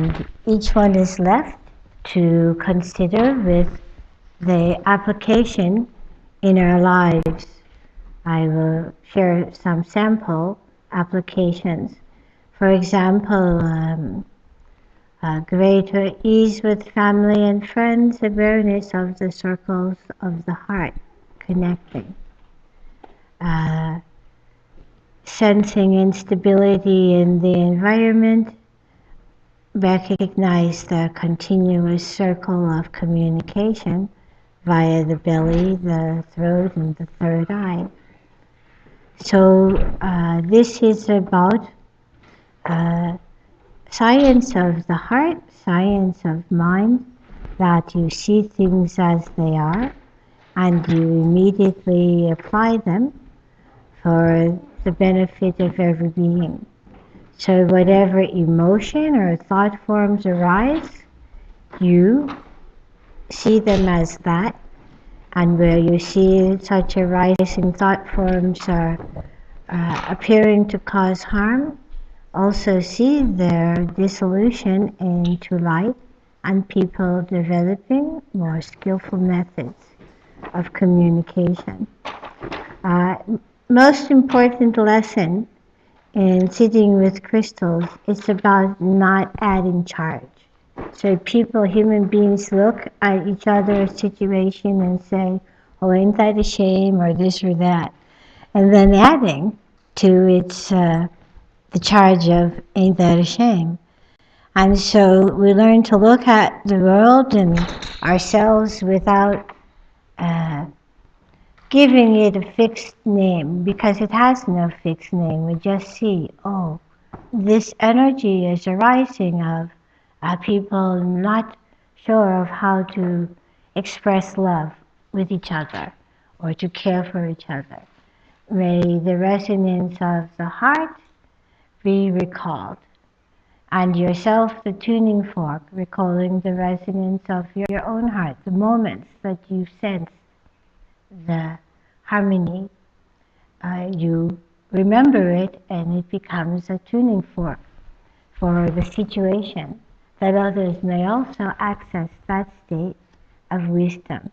And each one is left to consider with the application in our lives. I will share some sample applications. For example, greater ease with family and friends, awareness of the circles of the heart connecting. Sensing instability in the environment, recognize the continuous circle of communication via the belly, the throat, and the third eye. So this is about science of the heart, science of mind, that you see things as they are and you immediately apply them for the benefit of every being. So whatever emotion or thought forms arise, you see them as that, and where you see such arising thought forms are appearing to cause harm, also see their dissolution into light and people developing more skillful methods of communication. Most important lesson in sitting with crystals is about not adding charge. So people, human beings, look at each other's situation and say, oh, ain't that a shame, or this or that, and then adding to its the charge of ain't that a shame. And so we learn to look at the world and ourselves without giving it a fixed name, because it has no fixed name. We just see, oh, this energy is arising of people not sure of how to express love with each other or to care for each other. May the resonance of the heart be recalled, and yourself the tuning fork, recalling the resonance of your own heart, the moments that you sense the harmony, you remember it, and it becomes a tuning fork for the situation, that others may also access that state of wisdom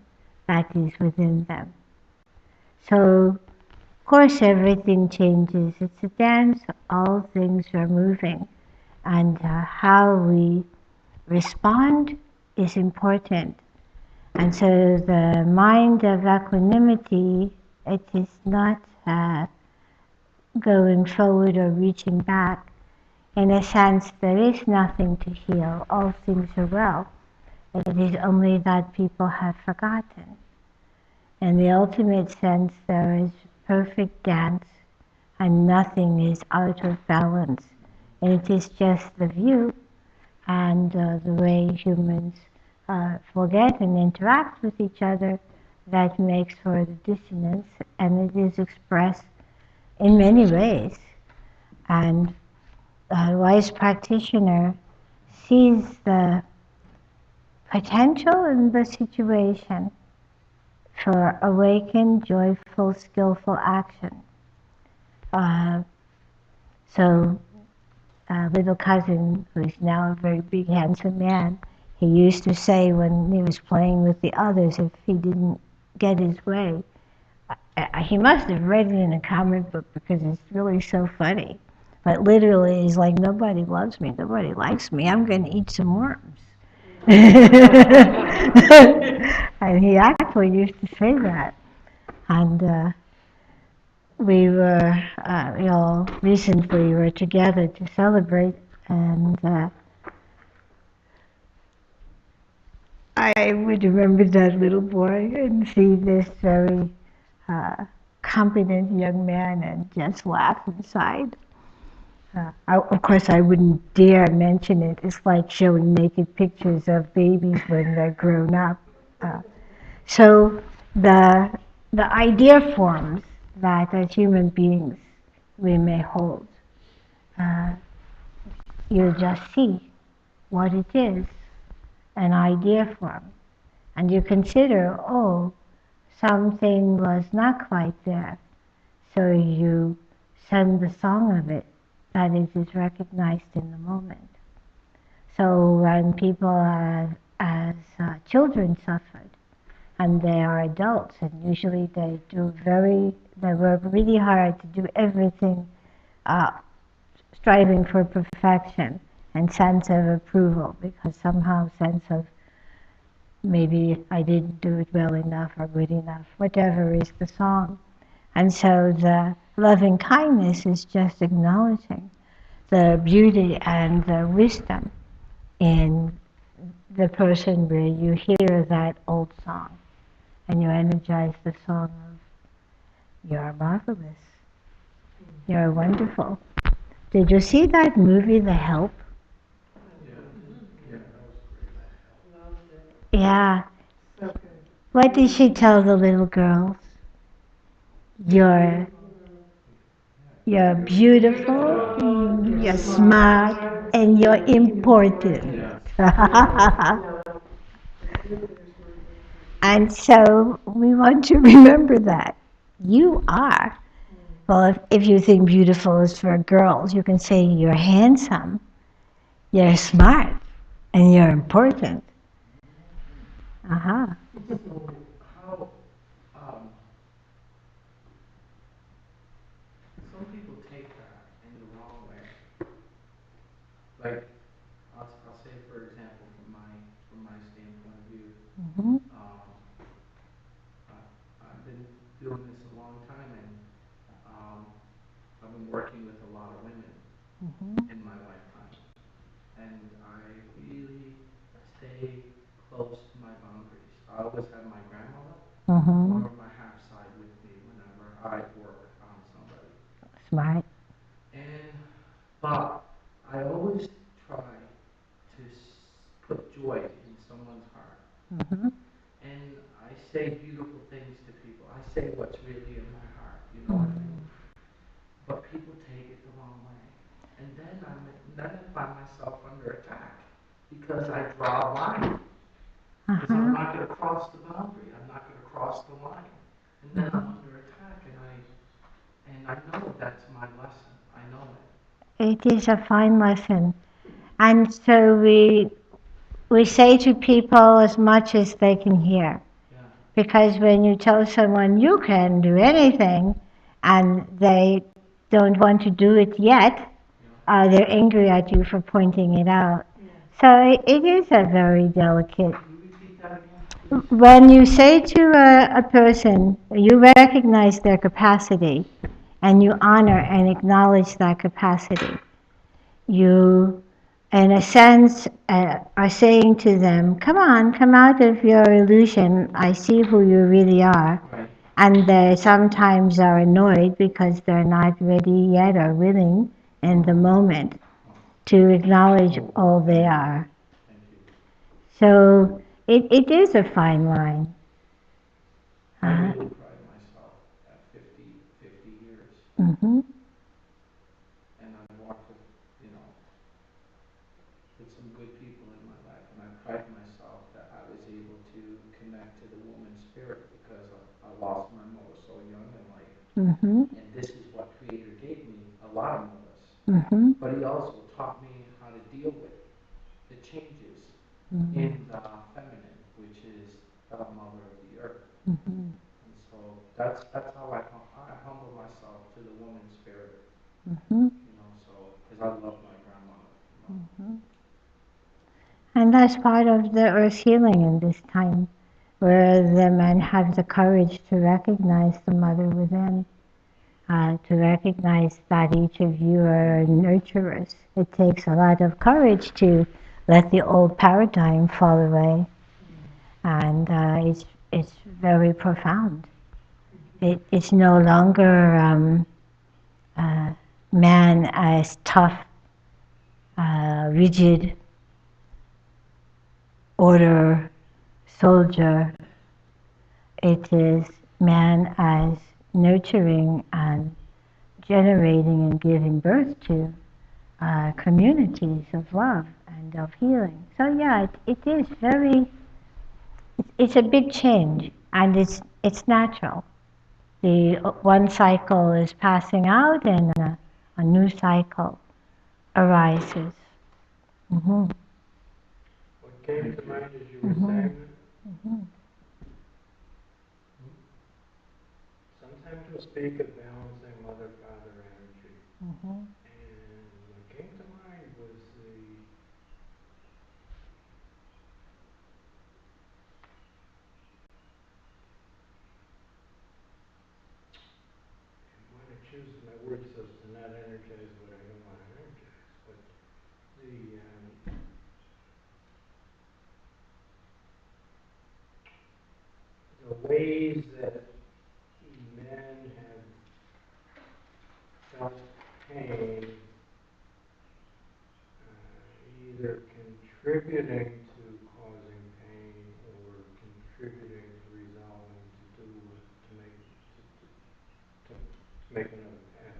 that is within them. So, of course, everything changes. It's a dance, all things are moving, and how we respond is important. And so the mind of equanimity, it is not going forward or reaching back. In a sense, there is nothing to heal. All things are well. It is only that people have forgotten. In the ultimate sense, there is perfect dance, and nothing is out of balance. And it is just the view and the way humans forget and interact with each other that makes for the dissonance, and it is expressed in many ways. And a wise practitioner sees the potential in the situation for awakened, joyful, skillful action. So little cousin, who's now a very big, handsome man, he used to say when he was playing with the others, if he didn't get his way, he must have read it in a comic book because it's really so funny. But literally, he's like, nobody loves me, nobody likes me, I'm going to eat some worms. And he actually used to say that. And we all recently were together to celebrate, and I would remember that little boy and see this very competent young man and just laugh inside. Of course, I wouldn't dare mention it. It's like showing naked pictures of babies when they're grown up. So the idea forms that as human beings we may hold, you just see what it is, an idea form, and you consider, oh, something was not quite there, so you send the song of it, that it is recognized in the moment. So when people as children suffered, and they are adults, and usually they work really hard to do everything, uh, striving for perfection and sense of approval, because somehow sense of maybe I didn't do it well enough or good enough, whatever is the song. And so the loving kindness is just acknowledging the beauty and the wisdom in the person where you hear that old song and you energize the song of, you're marvelous, you're wonderful. Did you see that movie, The Help? Yeah, that was great. Loved it. Yeah. So good. What did she tell the little girls? You're beautiful, you're smart, and you're important. And so we want to remember that. You are. Well, if you think beautiful is for girls, you can say you're handsome, you're smart, and you're important. Uh-huh. So how some people take that in the wrong way. Like I'll say, for example, from my standpoint of view, Mm-hmm. I've been doing this a long time, and I've been working with a lot of women Mm-hmm. in my lifetime, and I really stay close to my boundaries. I always have my grandmother Mm-hmm. or my half side with me whenever I work on somebody. Smart. And but I always try to put joy in someone's heart. Mm-hmm. And I say beautiful things to people. I say what's really in my heart, you know what I mean? But people take it the wrong way. And then I find myself under attack because I draw a line. Because I'm Uh-huh. not going to cross the boundary. I'm not going to cross the line. And then I'm under attack, and I know that's my lesson. I know it. It is a fine lesson. And so we say to people as much as they can hear. Yeah. Because when you tell someone you can do anything and they don't want to do it yet, Yeah. they're angry at you for pointing it out. So it is a very delicate. Can you repeat that again, please? When you say to a person, you recognize their capacity and you honor and acknowledge that capacity. You, in a sense, are saying to them, come on, come out of your illusion. I see who you really are. Right. And they sometimes are annoyed because they're not ready yet or willing in the moment to acknowledge all they are. Thank you. So it is a fine line. I really pride myself at 50 years, Mm-hmm. and I've walked with, you know, with some good people in my life, and I pride myself that I was able to connect to the woman spirit because I lost my mother so young in life. Mm-hmm. And this is what Creator gave me, a lot of mothers. Mm-hmm. But He also taught me how to deal with the changes Mm-hmm. in the feminine, which is the mother of the earth. Mm-hmm. And so that's how I humble myself to the woman spirit, Mm-hmm. you know. So because I love my grandmother, you know. Mm-hmm. And that's part of the earth healing in this time, where the men have the courage to recognize the mother within, to recognize that each of you are nurturers. It takes a lot of courage to let the old paradigm fall away, and it's very profound. It's no longer man as tough, rigid, order, soldier. It is man as nurturing and generating and giving birth to communities of love and of healing. So yeah, it is very, it's a big change, and it's natural. The one cycle is passing out and a new cycle arises. Mm-hmm. came to mind as you were saying that? Sometimes we'll speak of balancing mother-father energy. And what came to mind was I want to choose my words so as to not energize what I don't want to energize, but the ways that men have felt pain, either contributing to causing pain or contributing to resolving to make another path.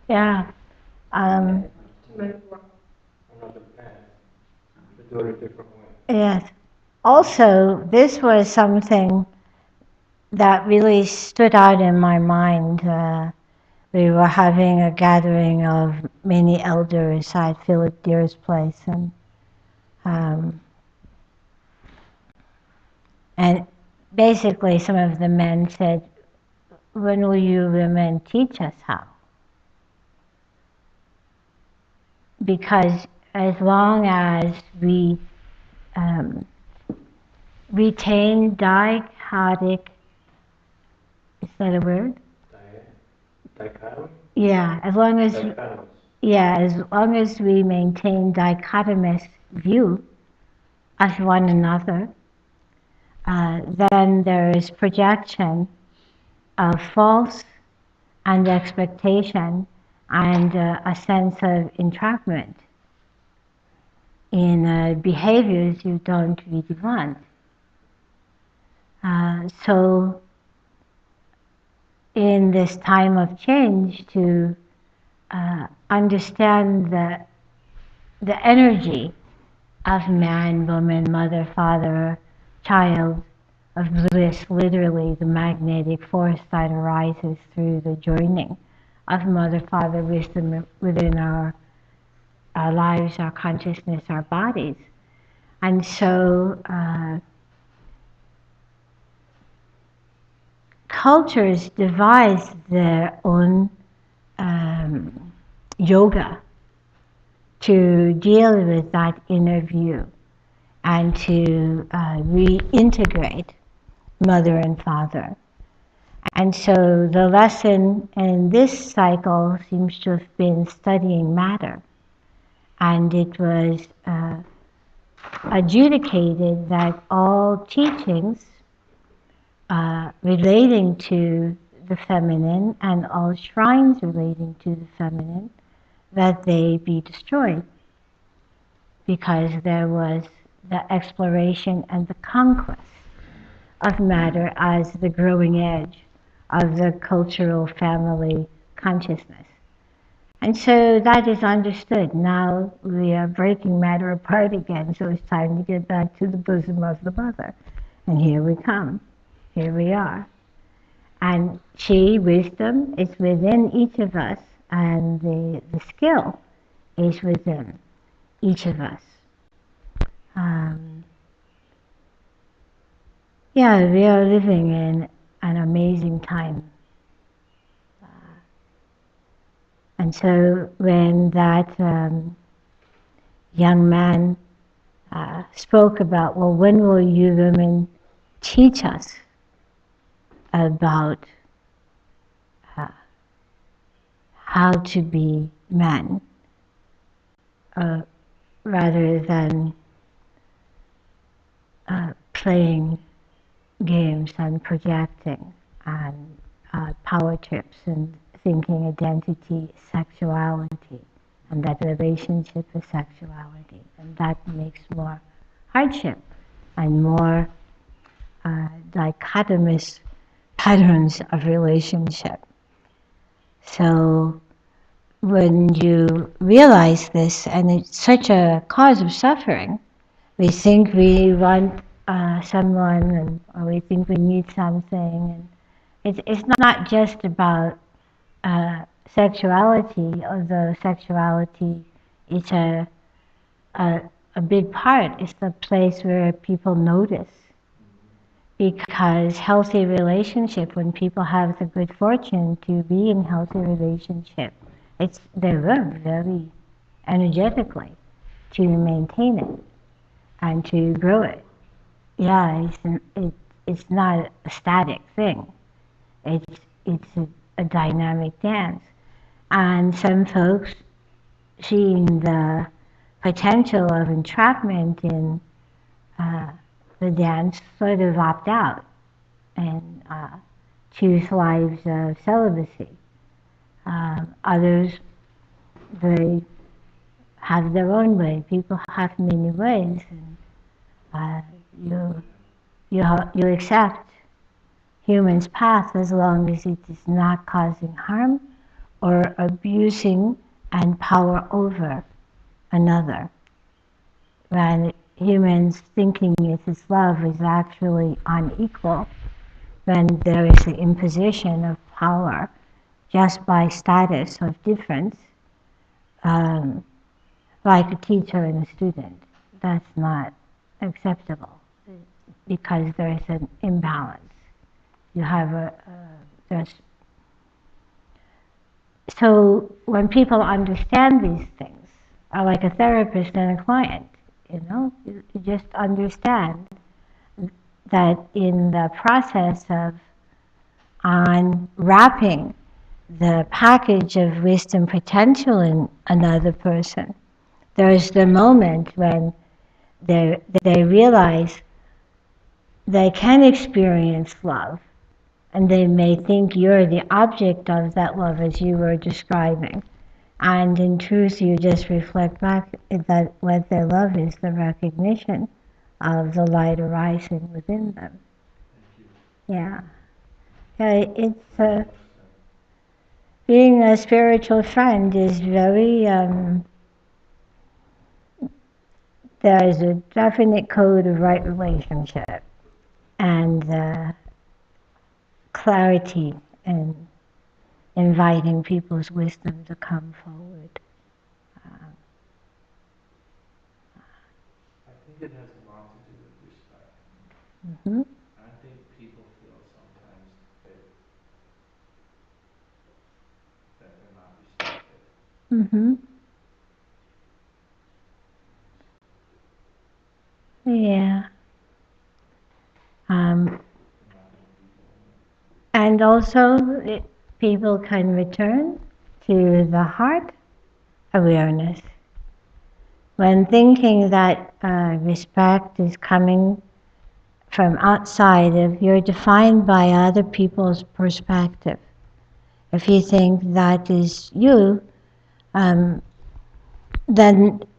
Yeah. Another path. To do it a different way. Yes. Also, this was something that really stood out in my mind. We were having a gathering of many elders at Philip Deer's place, and basically some of the men said, "When will you women teach us how?" Because as long as we retain dichotic, is that a word? Dichotomy? Yeah, as long as we maintain dichotomous view of one another, then there is projection of false and expectation and a sense of entrapment in behaviors you don't really want. So in this time of change, to understand the energy of man, woman, mother, father, child, of bliss, literally the magnetic force that arises through the joining of mother, father, wisdom within our lives, our consciousness, our bodies. And so cultures devise their own yoga to deal with that inner view and to reintegrate mother and father. And so the lesson in this cycle seems to have been studying matter. And it was adjudicated that all teachings relating to the feminine and all shrines relating to the feminine, that they be destroyed, because there was the exploration and the conquest of matter as the growing edge of the cultural family consciousness. And so that is understood. Now we are breaking matter apart again, so it's time to get back to the bosom of the mother. And here we come. Here we are. And chi, wisdom, is within each of us, and the skill is within each of us. Yeah, we are living in an amazing time. And so when that young man spoke about, well, when will you women teach us about how to be men, rather than playing games and projecting and power trips and thinking identity, sexuality, and that relationship is sexuality. And that makes more hardship and more dichotomous patterns of relationship. So when you realize this, and it's such a cause of suffering, we think we want someone, or we think we need something, and it's not just about sexuality, although sexuality is a a big part is the place where people notice. Because healthy relationship, when people have the good fortune to be in healthy relationship, they work very energetically to maintain it and to grow it. Yeah, it's not a static thing. It's a dynamic dance. And some folks, seeing the potential of entrapment in the dance, sort of opt out and choose lives of celibacy. Others, they have their own way. People have many ways, and you accept human's path as long as it is not causing harm or abusing and power over another. When humans thinking it is love is actually unequal, when there is the imposition of power just by status of difference, like a teacher and a student, that's not acceptable because there is an imbalance. You have so when people understand these things, are like a therapist and a client, you just understand that in the process of unwrapping the package of wisdom potential in another person, there is the moment when they realize they can experience love, and they may think you're the object of that love as you were describing. And in truth, you just reflect back that what their love is, the recognition of the light arising within them. Yeah. It's being a spiritual friend is very, there is a definite code of right relationship and clarity and inviting people's wisdom to come forward. I think it has a lot to do with respect. Mm-hmm. I think people feel sometimes that they're not respected. Mm-hmm. Yeah. And also, people can return to the heart awareness. When thinking that respect is coming from outside, if you're defined by other people's perspective, if you think that is you, then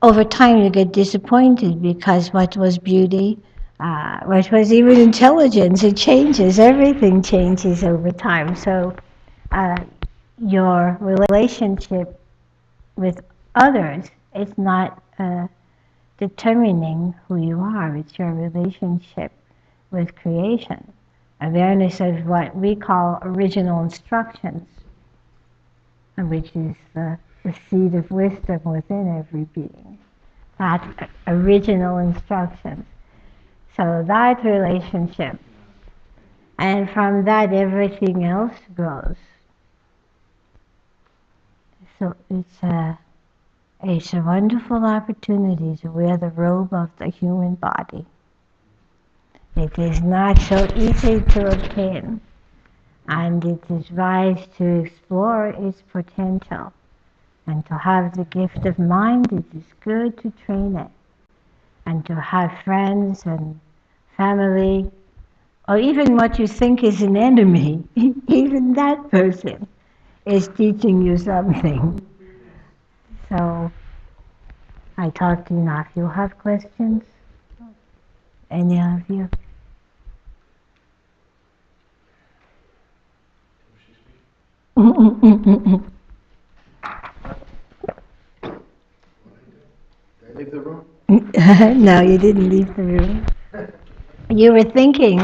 over time you get disappointed because what was beauty, what was even intelligence, it changes. Everything changes over time. So your relationship with others is not determining who you are. It's your relationship with creation. Awareness of what we call original instructions, which is the seed of wisdom within every being. That original instructions. So that relationship, and from that everything else grows. So it's a wonderful opportunity to wear the robe of the human body. It is not so easy to obtain, and it is wise to explore its potential. And to have the gift of mind, it is good to train it. And to have friends and family, or even what you think is an enemy, even that person is teaching you something. So I talked enough. You have questions? Any of you? Did I leave the room? No, you didn't leave the room. You were thinking,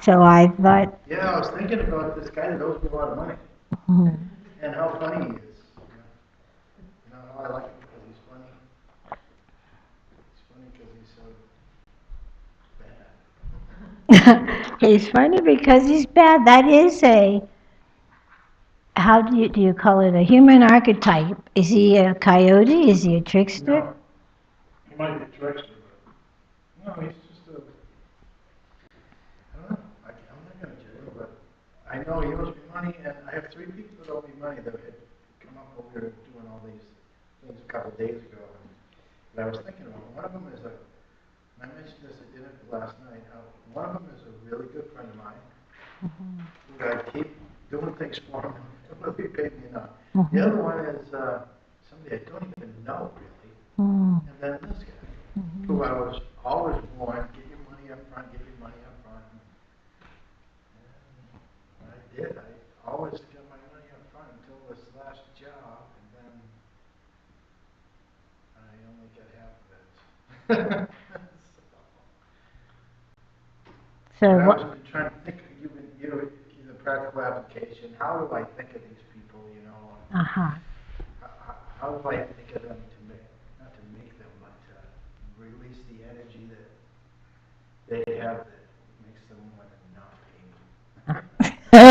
so I thought. Yeah, I was thinking about this guy that owes me a lot of money and how funny he is. You know how I like him because he's funny. He's funny because he's bad. That is a, how do you call it, a human archetype? Is he a coyote? Is he a trickster? No. He might be a trickster, but no, he's just a. I don't know. I'm not going to judge him, but I know he owes me money, and I have 3 people that owe me money that had come up over here doing all these things a couple of days ago. And I was thinking about one of them is a. I mentioned this at dinner last night. One of them is a really good friend of mine. Who I keep doing things for him, whether he paid me or not. The other one is somebody I don't even know really. And then this guy, who I was always warned, get your money up front, get your money up front. And I did. I always got my money up front until this last job, and then I only got half of it. So I what? was trying to think, you the practical application. How do I think of these people? You know, how do I think of them to make, not to make them, but to release the energy that they have that makes them want to not pay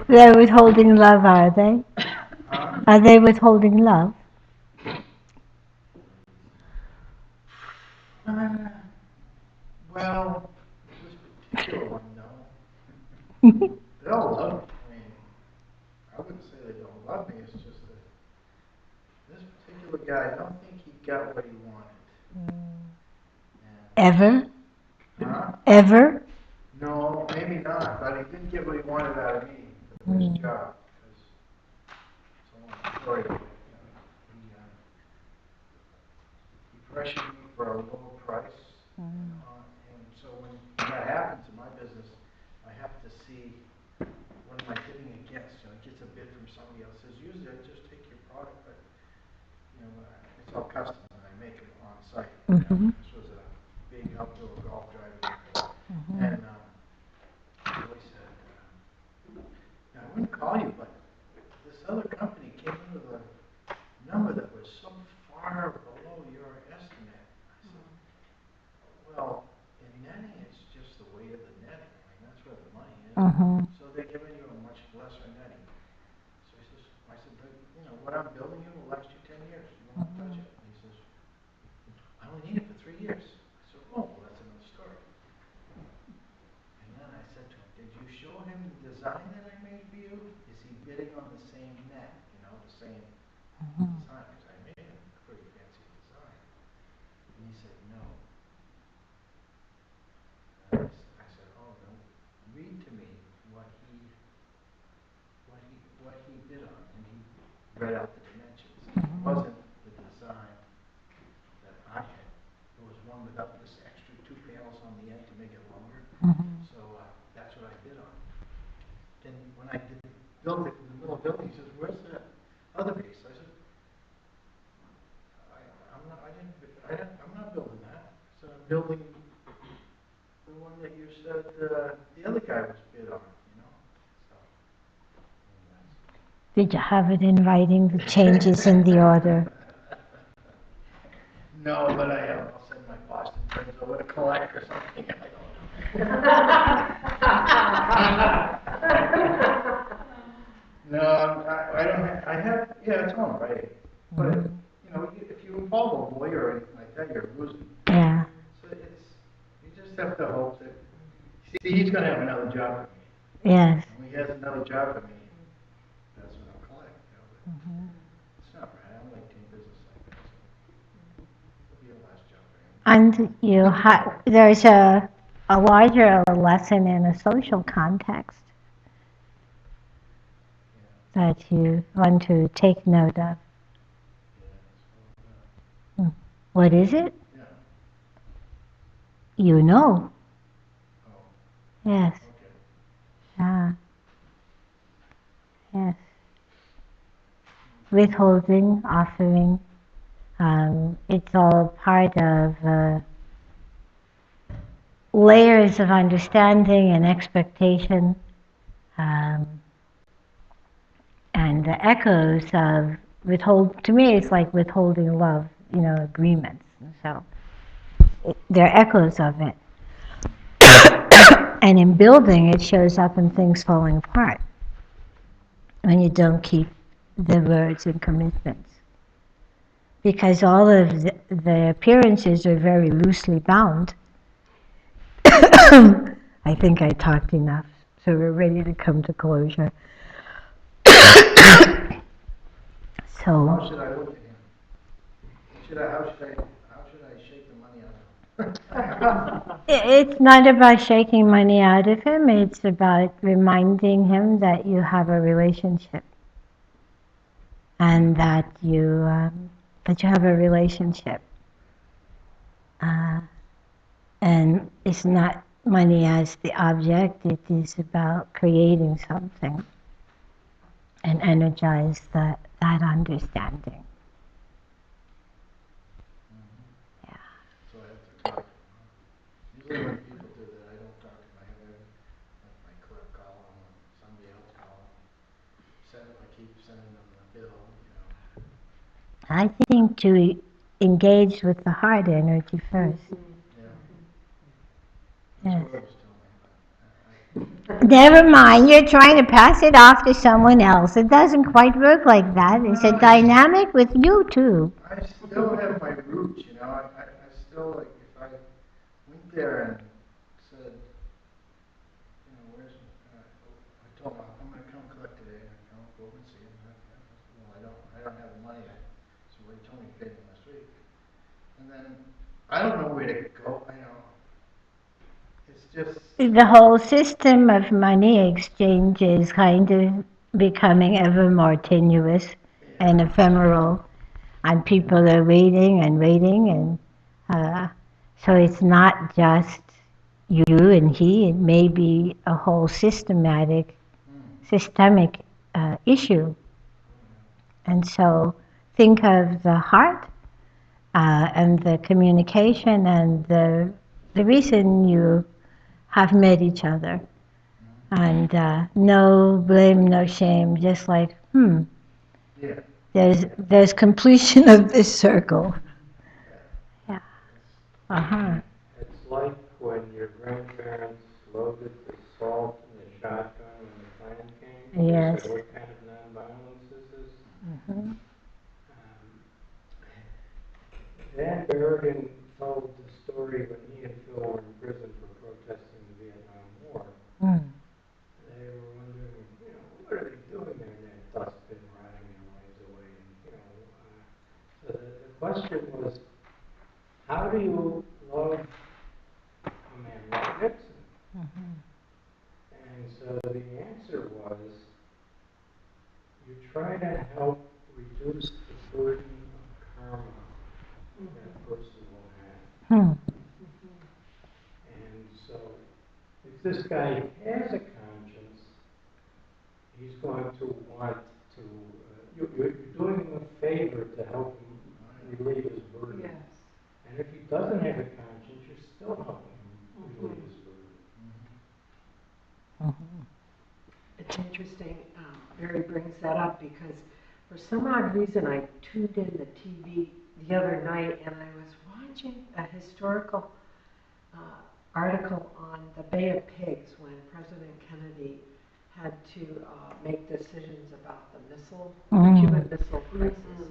me? They're withholding love, are they? Are they withholding love? Well, this particular one, no. They all love me. I mean, I wouldn't say they don't love me. It's just that this particular guy, I don't think he got what he wanted. Ever? Huh? Ever? No, maybe not. But he didn't get what he wanted out of me for this job. It's a long story. He pressured me for a lower price. And so when that happens in my business, I have to see what am I bidding against. You know, it gets a bid from somebody else. Says usually I just take your product, but you know, it's all custom and I make them on site. You know? This was a big outdoor golf driving area. And Joey said, I wouldn't call you, but this other company came in with a number that was so far below your estimate. I said, well, in netting, it's just the weight of the netting. I mean, that's where the money is. So they're giving you a much lesser netting. So he says, I said, but, you know, what I'm building you will last you 10 years. You won't touch it. And he says, I only need it for 3 years. I said, oh, well, that's another story. And then I said to him, did you show him the design that I made for you? Is he bidding on the same net, you know, the same design? Because I made him a pretty fancy design. And he said, no. And I said, oh, no. Read to me what he bid on. And he read out the dimensions. It wasn't the design that I had. There was one without this extra 2 panels on the end to make it longer. So that's what I bid on. And when I did build it in the middle of the building, he says, where's that other piece? I said, I'm not building that. So I'm building the one that you said the other guy was bid on, you know? So, Did you have it in writing, the changes in the order? no, but I'll send my Boston friends over to collect or something. I don't know. No, I don't have, I have, yeah, it's on writing. But, you know, if you involve a lawyer or anything like that, you're losing. Yeah. So you just have to hope that, see, he's going to have another job for me. Yes. When he has another job for me, that's when I'll collect. You know, but it's not right. I don't like doing business like that. So it'll be the last job for him. And there's a larger lesson in a social context that you want to take note of. What is it? Yeah. You know. Oh, Yes. okay. Ah. Yes. Withholding, offering. It's all part of layers of understanding and expectation, and the echoes of to me it's like withholding love, you know, agreements. And so they're echoes of it. And in building, it shows up in things falling apart when you don't keep the words and commitments. Because all of the appearances are very loosely bound. I think I talked enough, so we're ready to come to closure. How So, should I look at him? How should I shake the money out of him? it's not about shaking money out of him, it's about reminding him that you have a relationship. And that you have a relationship. And it's not money as the object, it is about creating something and energize that understanding. Yeah. So I have to talk to him. Usually when people do that, I don't talk to him. I have my clerk call him or somebody else call him. I keep sending them the bill, I think to engage with the heart energy first. Yeah. Yes. That's what I was Never mind, you're trying to pass it off to someone else. It doesn't quite work like that. It's a dynamic with you too. I still have my roots, I still, like, if I went there and said, I told him, I'm going to come collect today, and I come over and see him. Well, I don't have the money. So he told me to pay me last week. And then I don't know where to go. It's just The whole system of money exchange is kind of becoming ever more tenuous and ephemeral, and people are waiting and waiting, and so it's not just you and he, it may be a whole systemic issue. And so think of the heart and the communication and the reason you have met each other. And no blame, no shame, just like, yeah. there's completion of this circle. Yeah. Uh-huh. It's like when your grandparents loaded the salt in the shotgun when the plan came. Yes. They said, what kind of nonviolence is this? Mm-hmm. Dan Berrigan told the story when he and Phil were in prison for protesting the Vietnam War. They were wondering, what are they doing there in that dustbin, rotting their lives away? And, so the question was, how do you love a man like Nixon? And so the answer was, you try to help reduce the burden of karma that person will have. And so if this guy has a conscience, he's going to want to, you're doing him a favor to help him relieve his burden. Yes. And if he doesn't have a conscience, you're still helping him relieve his burden. It's interesting, Barry brings that up because for some odd reason I tuned in the TV the other night and I was watching a historical article on the Bay of Pigs when President Kennedy had to make decisions about the Cuban Missile Crisis.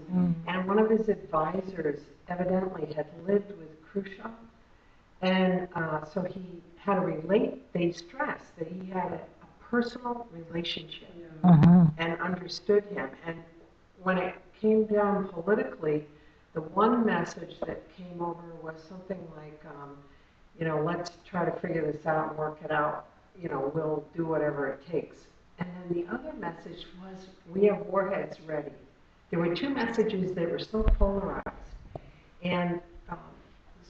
And one of his advisors evidently had lived with Khrushchev. And so he had to relate, they stressed that he had a personal relationship and understood him. And when it came down politically, the one message that came over was something like, let's try to figure this out and work it out. We'll do whatever it takes. And then the other message was, we have warheads ready. There were two messages that were so polarized. And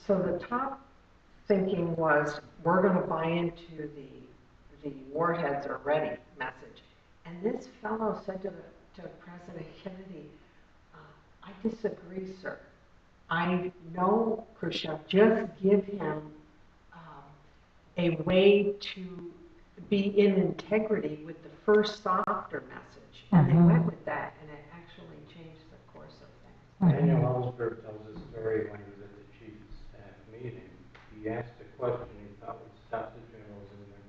so the top thinking was, we're going to buy into the warheads are ready message. And this fellow said to President Kennedy, I disagree, sir. I know Khrushchev, just give him a way to be in integrity with the first softer message. And they went with that, and it actually changed the course of things. Daniel Ellsberg tells a story when he was at the chief of staff meeting. He asked a question he thought would stop the generals in their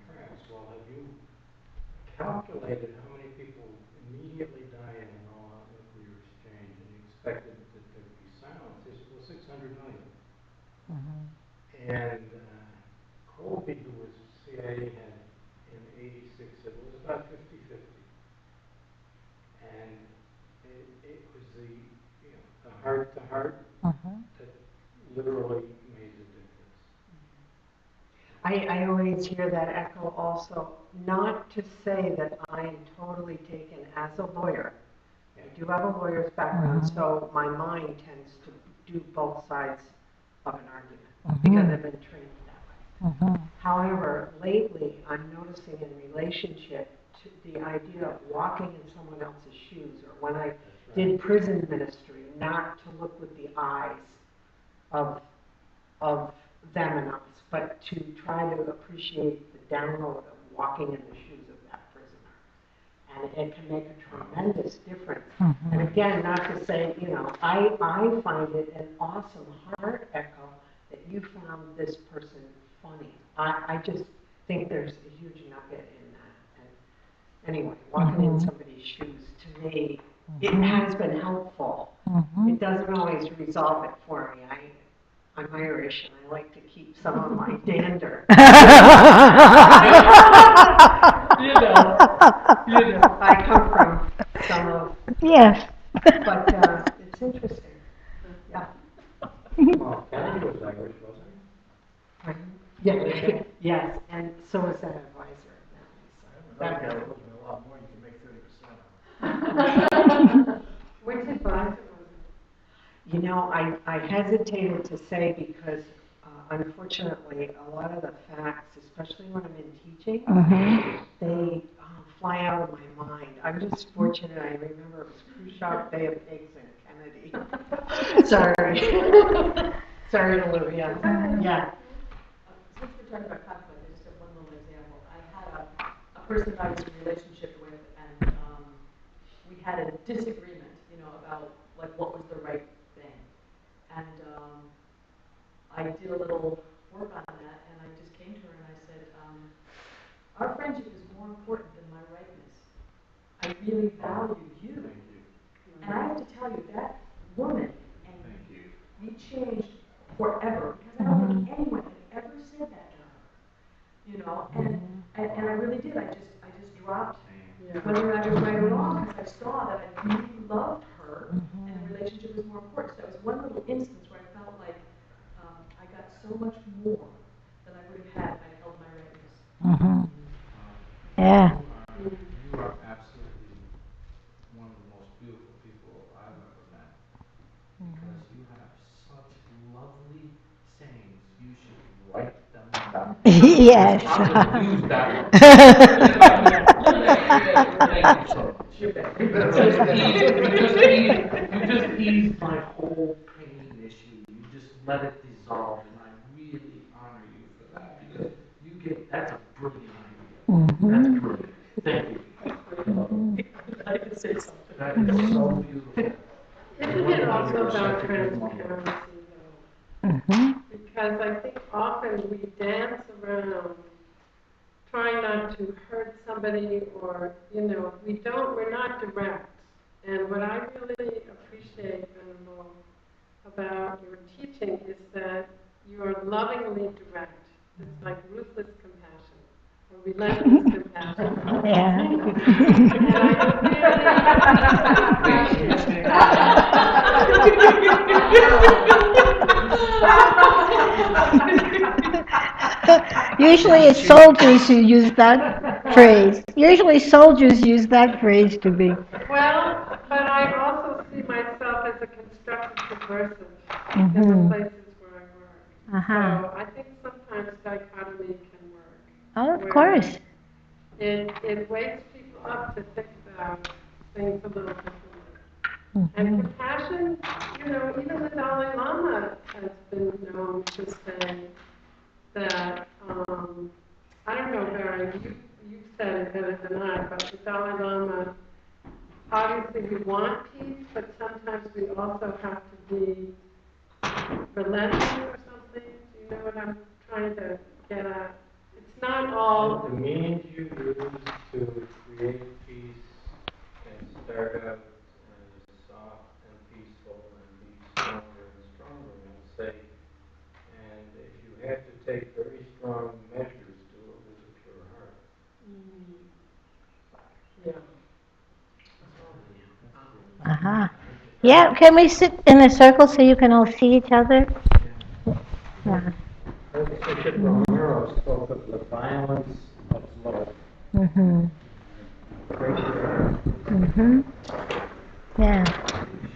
calculated how many people immediately die in an all-out nuclear exchange, and he expected that there'd be silence. He said, well, 600 million. And Colby, who was CIA head in '86, said it was about 50-50. And it was the heart-to-heart that literally made the difference. I always hear that echo also, not to say that I am totally taken as a lawyer. I do have a lawyer's background, so my mind tends to do both sides of an argument because I've been trained that way. However, lately I'm noticing in relationship to the idea of walking in someone else's shoes, or when I did prison ministry, not to look with the eyes of them and us, but to try to appreciate the download of walking in the shoes of that prisoner. And it can make a tremendous difference. And again, not to say, I find it an awesome heart echo that you found this person funny. I just think there's a huge nugget in that. And anyway, walking in somebody's shoes, to me, it has been helpful. It doesn't always resolve it for me. I'm Irish, and I like to keep some of my dander. I come from some of. Yes. But it's interesting. Yeah. Well, Kennedy was Irish, wasn't he? Yeah. Yes, and so is that advisor. That guy owes me a lot more. You can make 30%. Which advisor was it? I hesitated to say because unfortunately a lot of the facts, especially when I'm in teaching, they fly out of my mind. I'm just fortunate I remember it was Khrushchev, Bay of Pigs, and Kennedy. Sorry. Sorry, Olivia. Yeah. Since we're talking about conflict, I just have one little example. I had a person I was in a relationship with, and we had a disagreement, about like what was the right thing. And I did a little work on that, and I just came to her and I said, our friendship is more important than my rightness. I really value you. And I have to tell you, that woman and we changed forever, because I don't think anyone had ever said that to her. And I really did. I just dropped whether I was right or wrong, because I saw that I really loved her, and the relationship was more important. So that was one little instance where I felt like I got so much more than I would have had if I held my rightness. Yeah. You are absolutely one of the most beautiful people I've ever met, because you have such lovely sayings. You should write them down. Yes. I'm going to use that one. Thank you so much. You just eased my whole pain issue. You just let it dissolve, and I really honor you for that, because that's a brilliant idea. That's brilliant. Thank you. I could say something. That is so beautiful. Isn't it also about transparency, though? Because I think often we dance around trying not to hurt somebody, or, we're not direct. And what I really appreciate, Venerable, about your teaching is that you are lovingly direct. It's like ruthless compassion, or relentless compassion. Yeah. And Usually it's soldiers who use that phrase. Usually soldiers use that phrase to be. Well, but I also see myself as a constructive subversive in the places where I work. So I think sometimes dichotomy can work. Oh, of course. It wakes people up to think about things a little differently. And compassion, even the Dalai Lama has been known to say that, I don't know, Barry, you've said it better than I, but the Dalai Lama, obviously we want peace, but sometimes we also have to be relentless or something. Do you know what I'm trying to get at? It's not all... The means you use to create Yeah, can we sit in a circle so you can all see each other? Yeah. Archbishop Romero spoke of the violence of love. Mm-hmm. Mm-hmm. Yeah.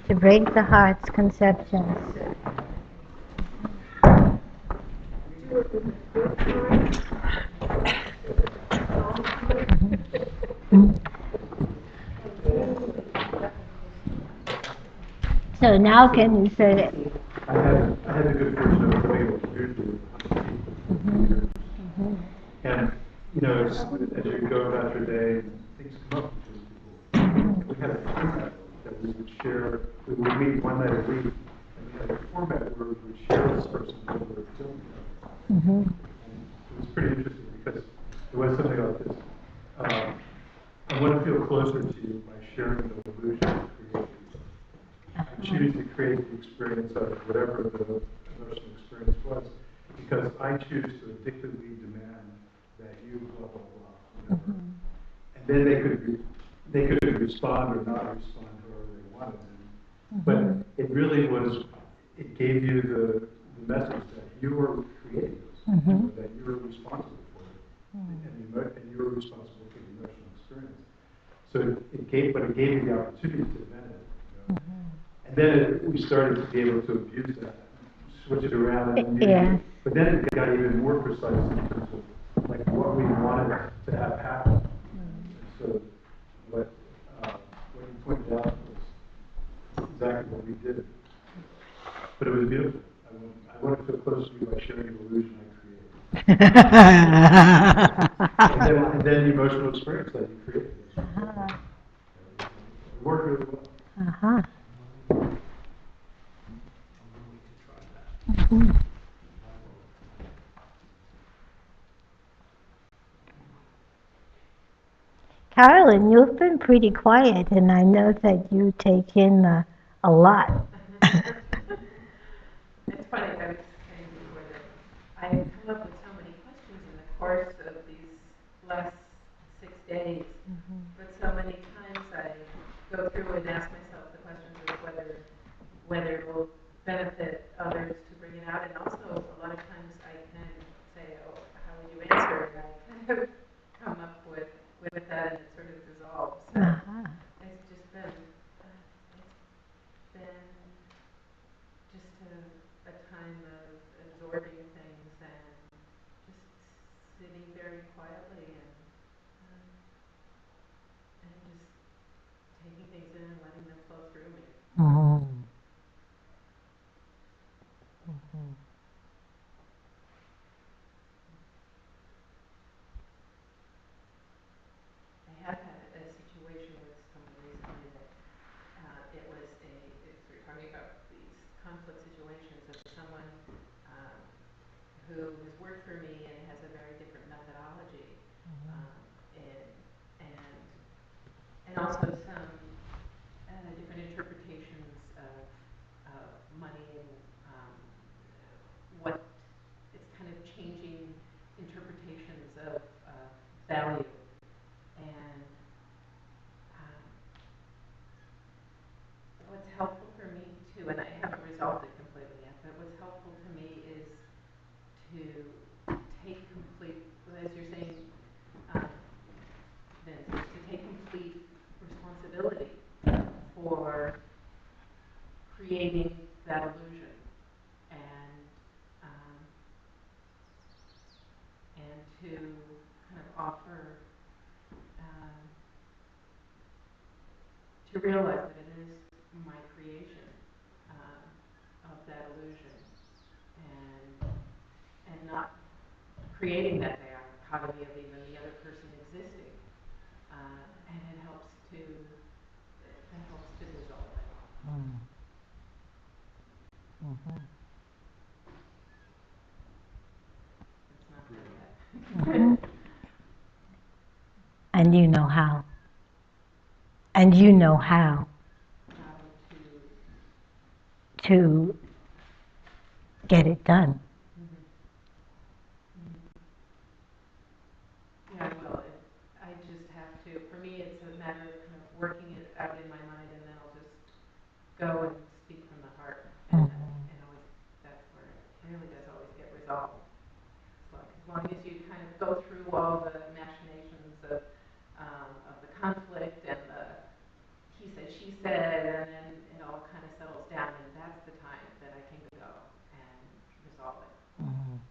To break the heart's conceptions. So now can you say it? I had the good fortune of living with spiritually and as you go about your day, things come up between people. We had a format that we would share. We would meet one night a week, and we had a format where we would share this person's over a film. Mm-hmm. And it was pretty interesting because it was something like this. I want to feel closer to you by sharing the illusion of creation. I choose to create the experience of whatever the emotional experience was, because I choose to addictively demand that you blah blah blah whatever, and then they could respond or not respond however they wanted. But it really was, it gave you the message that you were creating this, that you were responsible for it, and you were responsible for the emotional experience. So it gave you the opportunity to vent it. And then we started to be able to abuse that, switch it around, and use it. But then it got even more precise in terms of like what we wanted to have happen. And so what you pointed out was exactly what we did. But it was beautiful. I want to feel close to you by sharing the illusion I created. and then the emotional experience that you created. It worked really well. Uh-huh. Carolyn, you've been pretty quiet, and I know that you take in a lot. It's funny, I was saying before that I've come up with so many questions in the course of these last 6 days, but so many times I go through and ask myself the questions of whether it will benefit others to bring it out, and also a lot of times I can say, oh, how would you answer? And I kind of come up with that, and it sort of dissolves. So it's just been just a time of absorbing things and just sitting very quietly and just taking things in and letting them flow through me. I have had a situation with someone recently that we were talking about these conflict situations of someone who has worked for me and has a very different methodology, and and also some different interpretations of money and what it's kind of changing interpretations of value. And what's helpful for me too, and I haven't resolved it completely yet, but what's helpful to me is to take complete, as you're saying, Vince, to take complete responsibility for creating that illusion and to kind of offer to realize that it is my creation of that illusion and not creating that dichotomy of even the other person existing, and it helps to dissolve it. It's not done yet. And you know how. And you know how. To get it done. Yeah, well, I just have to, for me, it's a matter of kind of working it out in my mind, and then I'll just go the time that I can go and resolve it. Mm-hmm.